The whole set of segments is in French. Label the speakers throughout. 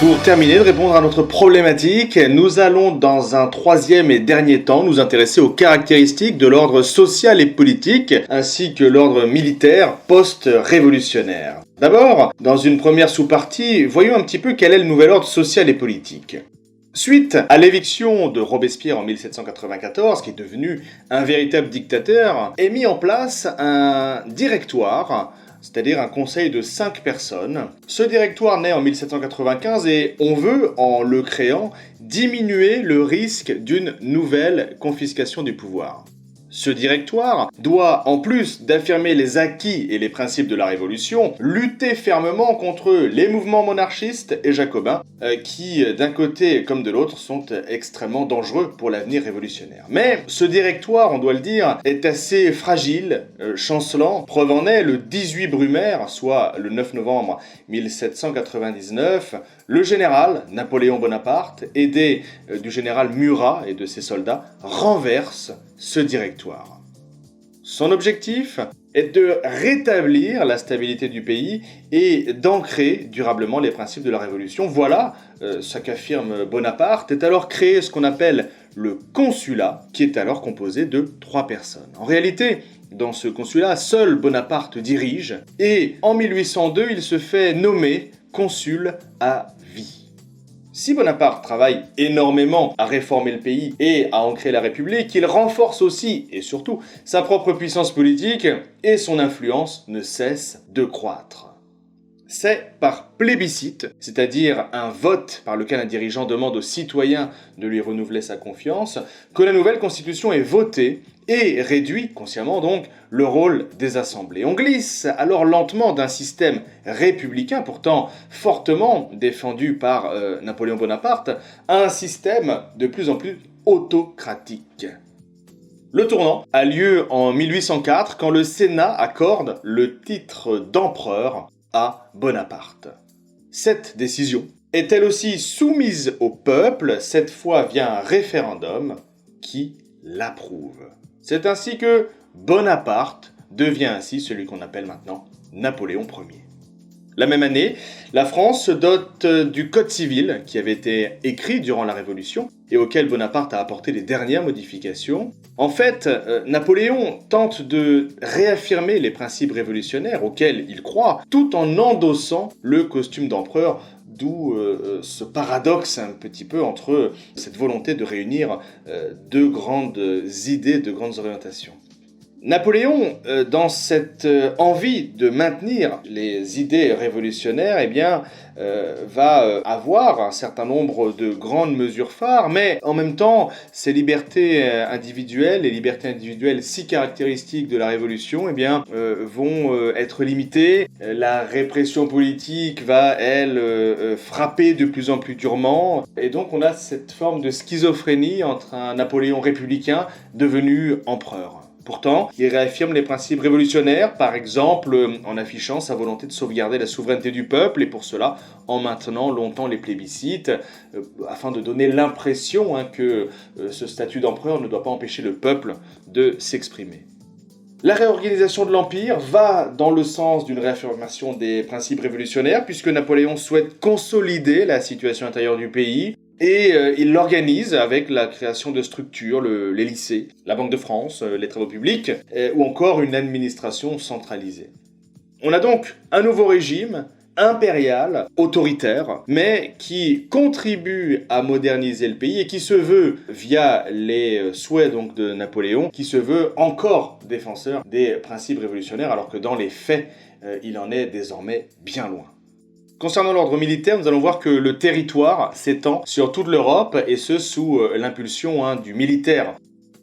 Speaker 1: Pour terminer de répondre à notre problématique, nous allons dans un troisième et dernier temps nous intéresser aux caractéristiques de l'ordre social et politique ainsi que l'ordre militaire post-révolutionnaire. D'abord, dans une première sous-partie, voyons un petit peu quel est le nouvel ordre social et politique. Suite à l'éviction de Robespierre en 1794, qui est devenu un véritable dictateur, est mis en place un directoire, c'est-à-dire un conseil de 5 personnes. Ce directoire naît en 1795 et on veut, en le créant, diminuer le risque d'une nouvelle confiscation du pouvoir. Ce directoire doit, en plus d'affirmer les acquis et les principes de la Révolution, lutter fermement contre les mouvements monarchistes et jacobins, qui, d'un côté comme de l'autre, sont extrêmement dangereux pour l'avenir révolutionnaire. Mais ce directoire, on doit le dire, est assez fragile, chancelant. Preuve en est, le 18 Brumaire, soit le 9 novembre 1799, le général Napoléon Bonaparte, aidé du général Murat et de ses soldats, renverse ce directoire. Son objectif est de rétablir la stabilité du pays et d'ancrer durablement les principes de la Révolution. Voilà ce qu'affirme Bonaparte, est alors créé ce qu'on appelle le consulat, qui est alors composé de 3 personnes. En réalité, dans ce consulat, seul Bonaparte dirige, et en 1802, il se fait nommer consul à vie. Si Bonaparte travaille énormément à réformer le pays et à ancrer la République, il renforce aussi, et surtout, sa propre puissance politique, et son influence ne cesse de croître. C'est par plébiscite, c'est-à-dire un vote par lequel un dirigeant demande aux citoyens de lui renouveler sa confiance, que la nouvelle constitution est votée et réduit, consciemment donc, le rôle des assemblées. On glisse alors lentement d'un système républicain, pourtant fortement défendu par Napoléon Bonaparte, à un système de plus en plus autocratique. Le tournant a lieu en 1804 quand le Sénat accorde le titre d'empereur à Bonaparte. Cette décision est elle aussi soumise au peuple, cette fois via un référendum qui l'approuve. C'est ainsi que Bonaparte devient ainsi celui qu'on appelle maintenant Napoléon Ier. La même année, la France se dote du Code civil qui avait été écrit durant la Révolution et auquel Bonaparte a apporté les dernières modifications. En fait, Napoléon tente de réaffirmer les principes révolutionnaires auxquels il croit, tout en endossant le costume d'empereur, d'où ce paradoxe un petit peu entre cette volonté de réunir deux grandes idées, deux grandes orientations. Napoléon, dans cette envie de maintenir les idées révolutionnaires, va avoir un certain nombre de grandes mesures phares, mais en même temps, ces libertés individuelles, les libertés individuelles si caractéristiques de la Révolution, vont être limitées. La répression politique va, elle, frapper de plus en plus durement, et donc on a cette forme de schizophrénie entre un Napoléon républicain devenu empereur. Pourtant, il réaffirme les principes révolutionnaires, par exemple en affichant sa volonté de sauvegarder la souveraineté du peuple, et pour cela en maintenant longtemps les plébiscites, afin de donner l'impression que ce statut d'empereur ne doit pas empêcher le peuple de s'exprimer. La réorganisation de l'Empire va dans le sens d'une réaffirmation des principes révolutionnaires, puisque Napoléon souhaite consolider la situation intérieure du pays, et il l'organise avec la création de structures, les lycées, la Banque de France, les travaux publics, ou encore une administration centralisée. On a donc un nouveau régime impérial, autoritaire, mais qui contribue à moderniser le pays et qui se veut, via les souhaits donc de Napoléon, qui se veut encore défenseur des principes révolutionnaires, alors que dans les faits, il en est désormais bien loin. Concernant l'ordre militaire, nous allons voir que le territoire s'étend sur toute l'Europe, et ce sous l'impulsion du militaire.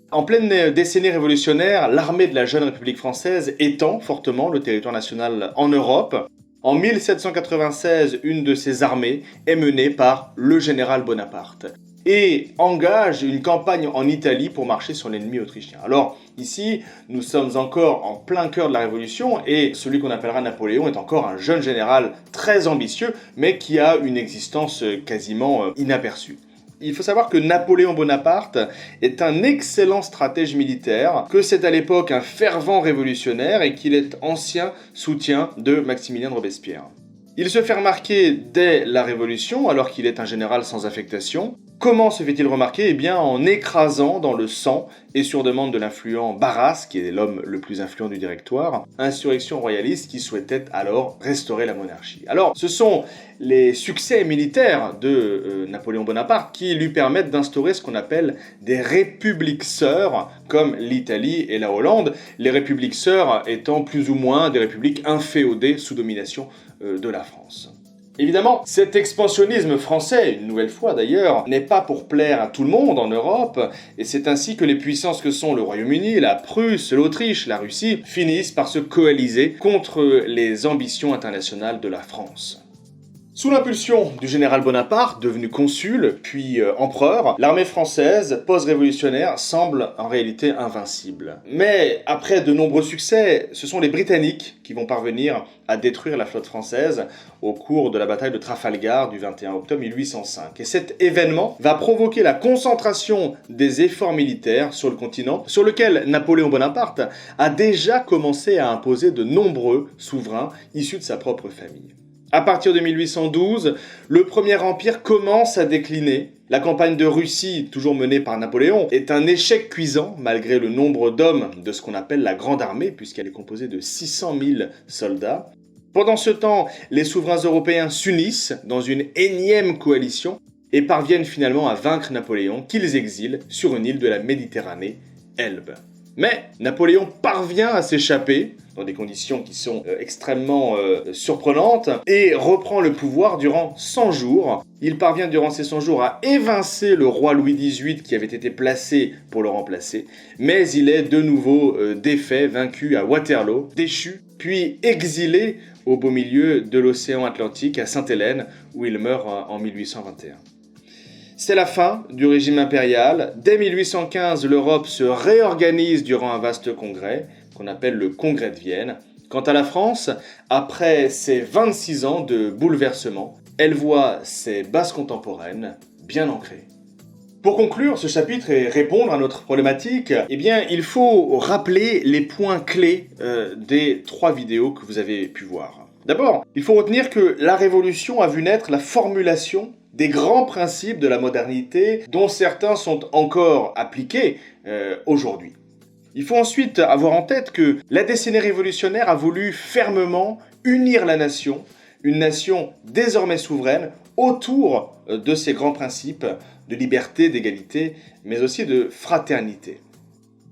Speaker 1: En pleine décennie révolutionnaire, l'armée de la jeune République française étend fortement le territoire national en Europe. En 1796, une de ces armées est menée par le général Bonaparte et engage une campagne en Italie pour marcher sur l'ennemi autrichien. Alors ici, nous sommes encore en plein cœur de la Révolution, et celui qu'on appellera Napoléon est encore un jeune général très ambitieux, mais qui a une existence quasiment inaperçue. Il faut savoir que Napoléon Bonaparte est un excellent stratège militaire, que c'est à l'époque un fervent révolutionnaire et qu'il est ancien soutien de Maximilien de Robespierre. Il se fait remarquer dès la Révolution, alors qu'il est un général sans affectation. Comment se fait-il remarquer? Eh bien, en écrasant dans le sang, et sur demande de l'influent Barras, qui est l'homme le plus influent du Directoire, insurrection royaliste qui souhaitait alors restaurer la monarchie. Alors, ce sont les succès militaires de Napoléon Bonaparte qui lui permettent d'instaurer ce qu'on appelle des républiques sœurs, comme l'Italie et la Hollande, les républiques sœurs étant plus ou moins des républiques inféodées sous domination de la France. Évidemment, cet expansionnisme français, une nouvelle fois d'ailleurs, n'est pas pour plaire à tout le monde en Europe, et c'est ainsi que les puissances que sont le Royaume-Uni, la Prusse, l'Autriche, la Russie, finissent par se coaliser contre les ambitions internationales de la France. Sous l'impulsion du général Bonaparte, devenu consul, puis empereur, l'armée française, post-révolutionnaire, semble en réalité invincible. Mais après de nombreux succès, ce sont les Britanniques qui vont parvenir à détruire la flotte française au cours de la bataille de Trafalgar du 21 octobre 1805. Et cet événement va provoquer la concentration des efforts militaires sur le continent, sur lequel Napoléon Bonaparte a déjà commencé à imposer de nombreux souverains issus de sa propre famille. À partir de 1812, le Premier Empire commence à décliner. La campagne de Russie, toujours menée par Napoléon, est un échec cuisant malgré le nombre d'hommes de ce qu'on appelle la Grande Armée, puisqu'elle est composée de 600 000 soldats. Pendant ce temps, les souverains européens s'unissent dans une énième coalition et parviennent finalement à vaincre Napoléon, qu'ils exilent sur une île de la Méditerranée, Elbe. Mais Napoléon parvient à s'échapper, dans des conditions qui sont extrêmement surprenantes, et reprend le pouvoir durant 100 jours. Il parvient durant ces 100 jours à évincer le roi Louis XVIII qui avait été placé pour le remplacer, mais il est de nouveau défait, vaincu à Waterloo, déchu, puis exilé au beau milieu de l'océan Atlantique à Sainte-Hélène, où il meurt en 1821. C'est la fin du régime impérial. Dès 1815, l'Europe se réorganise durant un vaste congrès, qu'on appelle le Congrès de Vienne. Quant à la France, après ses 26 ans de bouleversement, elle voit ses bases contemporaines bien ancrées. Pour conclure ce chapitre et répondre à notre problématique, eh bien, il faut rappeler les points clés des 3 vidéos que vous avez pu voir. D'abord, il faut retenir que la Révolution a vu naître la formulation des grands principes de la modernité dont certains sont encore appliqués aujourd'hui. Il faut ensuite avoir en tête que la décennie révolutionnaire a voulu fermement unir la nation, une nation désormais souveraine, autour de ces grands principes de liberté, d'égalité, mais aussi de fraternité.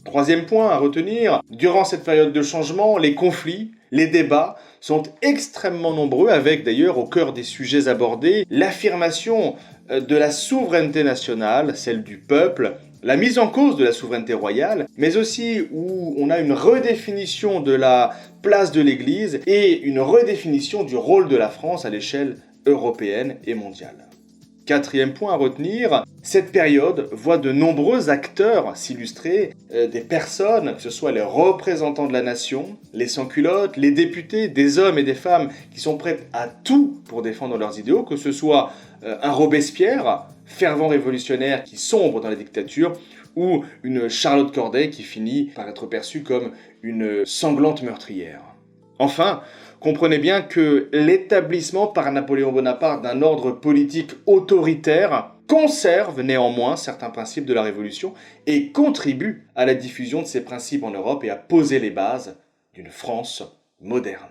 Speaker 1: Troisième point à retenir, durant cette période de changement, les conflits, les débats sont extrêmement nombreux, avec d'ailleurs au cœur des sujets abordés l'affirmation de la souveraineté nationale, celle du peuple, la mise en cause de la souveraineté royale, mais aussi où on a une redéfinition de la place de l'Église et une redéfinition du rôle de la France à l'échelle européenne et mondiale. Quatrième point à retenir, cette période voit de nombreux acteurs s'illustrer, des personnes, que ce soit les représentants de la nation, les sans-culottes, les députés, des hommes et des femmes qui sont prêts à tout pour défendre leurs idéaux, que ce soit un Robespierre, fervent révolutionnaire qui sombre dans la dictature, ou une Charlotte Corday qui finit par être perçue comme une sanglante meurtrière. Enfin, comprenez bien que l'établissement par Napoléon Bonaparte d'un ordre politique autoritaire conserve néanmoins certains principes de la Révolution et contribue à la diffusion de ces principes en Europe et à poser les bases d'une France moderne.